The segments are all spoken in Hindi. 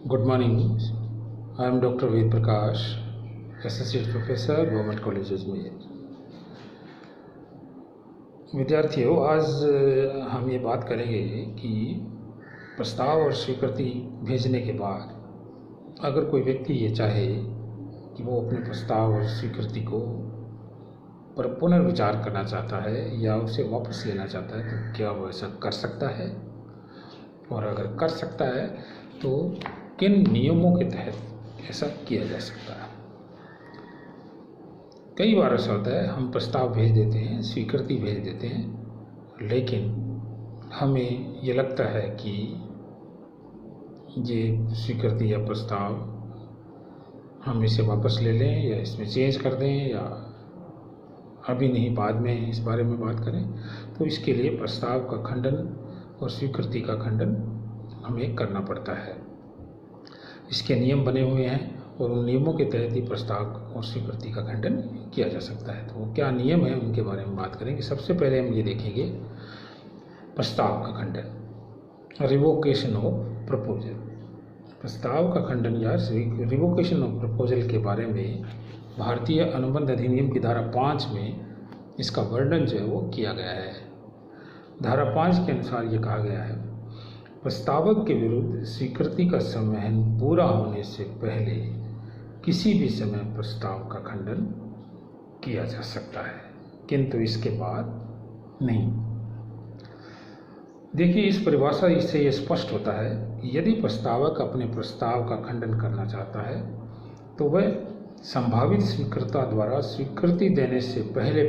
Good morning. I am Dr. Ved Prakash, Associate Professor, Government College Ajmer. विद्यार्थियों, आज हम ये बात करेंगे कि प्रस्ताव और स्वीकृति भेजने के बाद अगर कोई व्यक्ति ये चाहे कि वो अपने प्रस्ताव और स्वीकृति को पर पुनर्विचार करना चाहता है या उसे वापस लेना चाहता है तो क्या वो ऐसा कर सकता है, और अगर कर सकता है तो किन नियमों के तहत ऐसा किया जा सकता है। कई बार ऐसा होता है हम प्रस्ताव भेज देते हैं, स्वीकृति भेज देते हैं, लेकिन हमें ये लगता है कि ये स्वीकृति या प्रस्ताव हम इसे वापस ले लें या इसमें चेंज कर दें या अभी नहीं बाद में इस बारे में बात करें। तो इसके लिए प्रस्ताव का खंडन और स्वीकृति का खंडन हमें करना पड़ता है। इसके नियम बने हुए हैं और उन नियमों के तहत ही प्रस्ताव और स्वीकृति का खंडन किया जा सकता है। तो क्या नियम है उनके बारे में बात करेंगे। सबसे पहले हम ये देखेंगे प्रस्ताव का खंडन, रिवोकेशन ऑफ प्रपोजल। प्रस्ताव का खंडन या रिवोकेशन ऑफ प्रपोजल के बारे में भारतीय अनुबंध अधिनियम की धारा 5 में इसका वर्णन जो है वो किया गया है। धारा 5 के अनुसार ये कहा गया है, प्रस्तावक के विरुद्ध स्वीकृति का संवहन पूरा होने से पहले किसी भी समय प्रस्ताव का खंडन किया जा सकता है, किंतु इसके बाद नहीं। देखिए, इस परिभाषा इससे ये स्पष्ट होता है कि यदि प्रस्तावक अपने प्रस्ताव का खंडन करना चाहता है तो वह संभावित स्वीकर्ता द्वारा स्वीकृति देने से पहले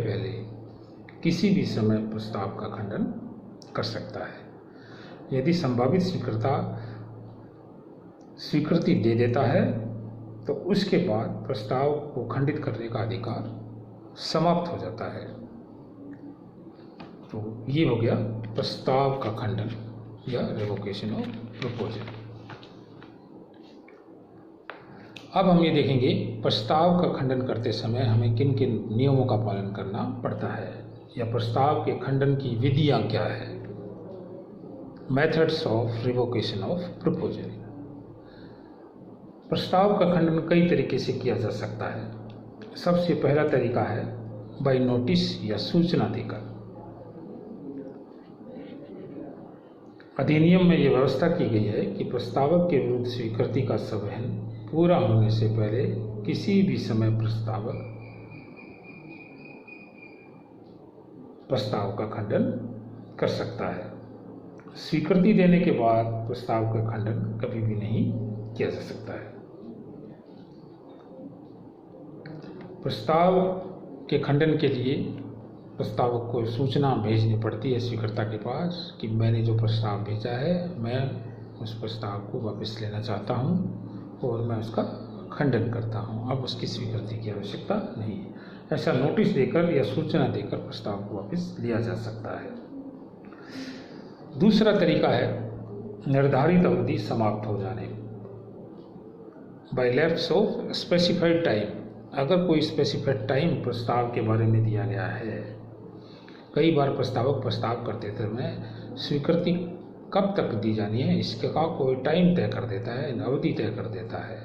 किसी भी समय प्रस्ताव का खंडन कर सकता है। यदि संभावित स्वीकर्ता स्वीकृति दे देता है तो उसके बाद प्रस्ताव को खंडित करने का अधिकार समाप्त हो जाता है। तो ये हो गया प्रस्ताव का खंडन या रिवोकेशन ऑफ प्रपोजल। अब हम ये देखेंगे प्रस्ताव का खंडन करते समय हमें किन किन नियमों का पालन करना पड़ता है या प्रस्ताव के खंडन की विधियां क्या है। Methods of revocation of proposal. प्रस्ताव का खंडन कई तरीके से किया जा सकता है। सबसे पहला तरीका है बाय नोटिस या सूचना देकर। अधिनियम में यह व्यवस्था की गई है कि प्रस्तावक के विरुद्ध स्वीकृति का संवहन पूरा होने से पहले किसी भी समय प्रस्ताव का खंडन कर सकता है। स्वीकृति देने के बाद प्रस्ताव का खंडन कभी भी नहीं किया जा सकता है। प्रस्ताव के खंडन के लिए प्रस्तावक को सूचना भेजनी पड़ती है स्वीकर्ता के पास कि मैंने जो प्रस्ताव भेजा है मैं उस प्रस्ताव को वापस लेना चाहता हूं और मैं उसका खंडन करता हूं। अब उसकी स्वीकृति की आवश्यकता नहीं है। ऐसा नोटिस देकर या सूचना देकर प्रस्ताव को वापस लिया जा सकता है। दूसरा तरीका है निर्धारित अवधि समाप्त हो जाने, by lapse of specified time. अगर कोई स्पेसिफाइड टाइम प्रस्ताव के बारे में दिया गया है, कई बार प्रस्तावक प्रस्ताव करते समय स्वीकृति कब तक दी जानी है इसका कोई टाइम तय कर देता है, अवधि तय कर देता है।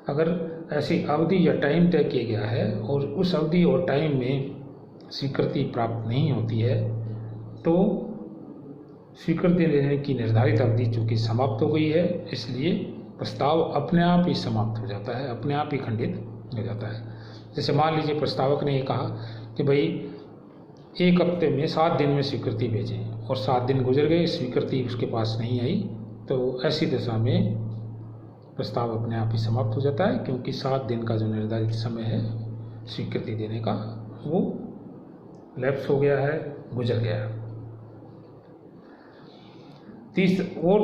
अगर ऐसी अवधि या टाइम तय किया गया है और उस अवधि और टाइम में स्वीकृति प्राप्त नहीं होती है तो स्वीकृति देने की निर्धारित अवधि चूँकि समाप्त हो गई है, इसलिए प्रस्ताव अपने आप ही समाप्त हो जाता है, अपने आप ही खंडित हो जाता है। जैसे मान लीजिए प्रस्तावक ने ये कहा कि भाई 1 हफ्ते में 7 दिन में स्वीकृति भेजें और 7 दिन गुजर गए, स्वीकृति उसके पास नहीं आई, तो ऐसी दशा में प्रस्ताव अपने आप ही समाप्त हो जाता है, क्योंकि 7 दिन का जो निर्धारित समय है स्वीकृति देने का वो लैप्स हो गया है, गुजर गया है। और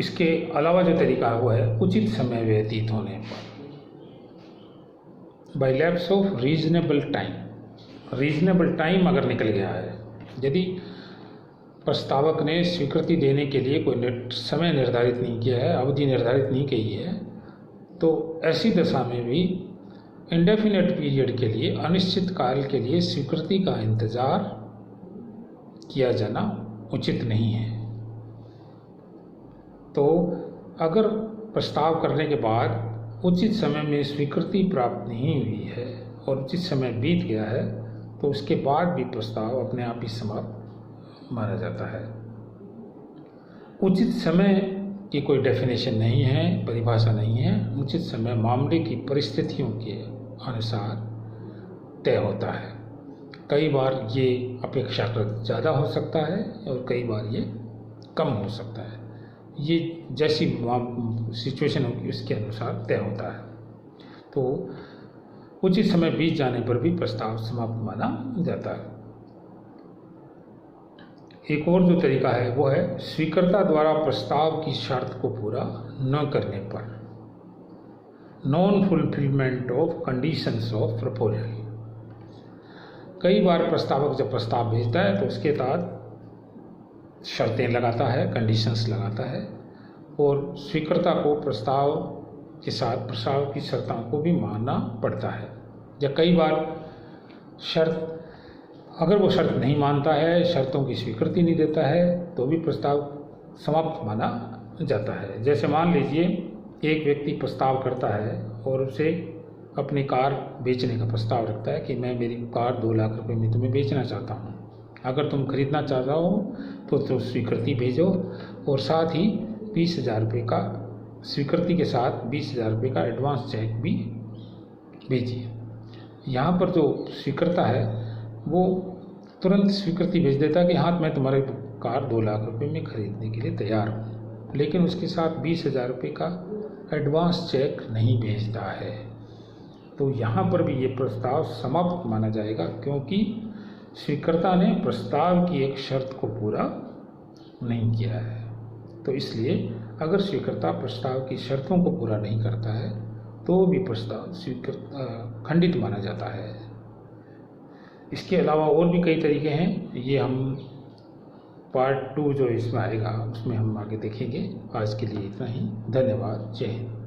इसके अलावा जो तरीका है वो है उचित समय व्यतीत होने पर, by lapse of reasonable time. Reasonable time अगर निकल गया है, यदि प्रस्तावक ने स्वीकृति देने के लिए कोई समय निर्धारित नहीं किया है, अवधि निर्धारित नहीं की है, तो ऐसी दशा में भी इंडेफिनेट पीरियड के लिए, अनिश्चित काल के लिए स्वीकृति का इंतजार किया जाना उचित नहीं है। तो अगर प्रस्ताव करने के बाद उचित समय में स्वीकृति प्राप्त नहीं हुई है और उचित समय बीत गया है तो उसके बाद भी प्रस्ताव अपने आप ही समाप्त माना जाता है। उचित समय की कोई डेफिनेशन नहीं है, परिभाषा नहीं है। उचित समय मामले की परिस्थितियों के अनुसार तय होता है। कई बार ये अपेक्षाकृत ज़्यादा हो सकता है और कई बार ये कम हो सकता है। ये जैसी सिचुएशन होगी उसके अनुसार तय होता है। तो उचित समय बीत जाने पर भी प्रस्ताव समाप्त माना जाता है। एक और जो तरीका है वो है स्वीकर्ता द्वारा प्रस्ताव की शर्त को पूरा न करने पर, non fulfilment of conditions of proposal. कई बार प्रस्तावक जब प्रस्ताव भेजता है तो उसके तहत शर्तें लगाता है, कंडीशंस लगाता है और स्वीकर्ता को प्रस्ताव के साथ प्रस्ताव की शर्तों को भी मानना पड़ता है। या कई बार शर्त, अगर वो शर्त नहीं मानता है, शर्तों की स्वीकृति नहीं देता है तो भी प्रस्ताव समाप्त माना जाता है। जैसे मान लीजिए एक व्यक्ति प्रस्ताव करता है और उसे अपनी कार बेचने का प्रस्ताव रखता है कि मैं मेरी कार 2 लाख रुपए में तुम्हें बेचना चाहता हूँ, अगर तुम खरीदना चाहता हो तो स्वीकृति भेजो और साथ ही 20,000 रुपये का स्वीकृति के साथ 20,000 रुपये का एडवांस चेक भी भेजिए। यहाँ पर जो स्वीकर्ता है वो तुरंत स्वीकृति भेज देता है कि हाँ मैं तुम्हारी कार 2 लाख रुपए में खरीदने के लिए तैयार हूँ, लेकिन उसके साथ 20,000 रुपये का एडवांस चेक नहीं भेजता है। तो यहाँ पर भी ये प्रस्ताव समाप्त माना जाएगा क्योंकि स्वीकर्ता ने प्रस्ताव की एक शर्त को पूरा नहीं किया है। तो इसलिए अगर स्वीकर्ता प्रस्ताव की शर्तों को पूरा नहीं करता है तो भी प्रस्ताव खंडित माना जाता है। इसके अलावा और भी कई तरीके हैं, ये हम पार्ट 2 जो इसमें आएगा उसमें हम आगे देखेंगे। आज के लिए इतना ही। धन्यवाद। जय हिंद।